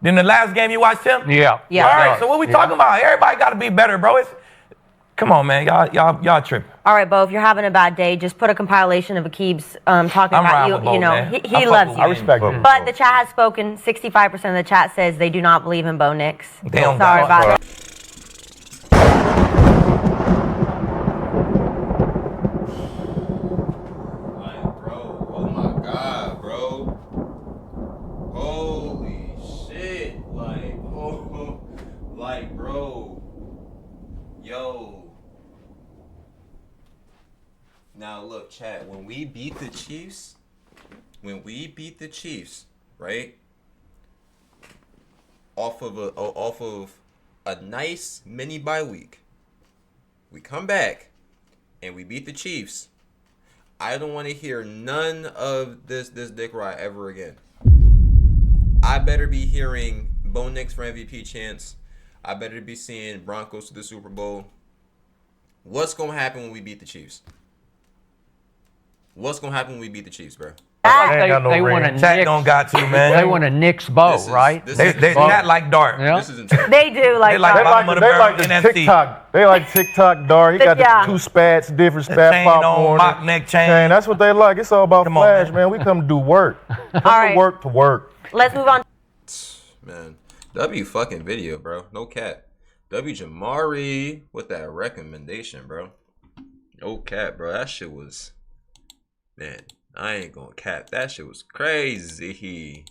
than the last game you watched him? Yeah. Yeah. All right, so what we talking about? Everybody got to be better, bro. Come on, man. Y'all tripping. all right, Bo, if you're having a bad day, just put a compilation of Akib's talking I'm about riding you. with Bo, You know, man. he I fuck loves with you. I respect it. But the chat has spoken. 65% of the chat says they do not believe in Bo Nix. They don't Sorry got about it. it. Like, bro, oh my god, bro. Holy shit. Like, oh, like, bro. Yo. Now, look, chat, when we beat the Chiefs, right? Off of a nice mini bye week, we come back and we beat the Chiefs. I don't want to hear none of this dick ride ever again. I better be hearing Bo Nix for MVP chance. I better be seeing Broncos to the Super Bowl. What's gonna happen when we beat the Chiefs? What's gonna happen when we beat the Chiefs, bro? They got no want to ring. Chat Nix. don't got to, man. They want to Nix Bo, This is- right? this They is- not like Dart. Yeah. This is intense. They do like They like that. bottom of the They barrel like the NFC. TikTok. They like TikTok Dart. He got Yeah. the two spats, different spat chain on, popcorn. mock neck chain. That's what they like. It's all about Come on, flash, man. man. We come to do work. Come right. to work to work. Let's move on. Man, W fucking video, bro. No cap. W Jamari with that recommendation, bro. No cap, bro. That shit was, man, I ain't gonna cap. That shit was crazy.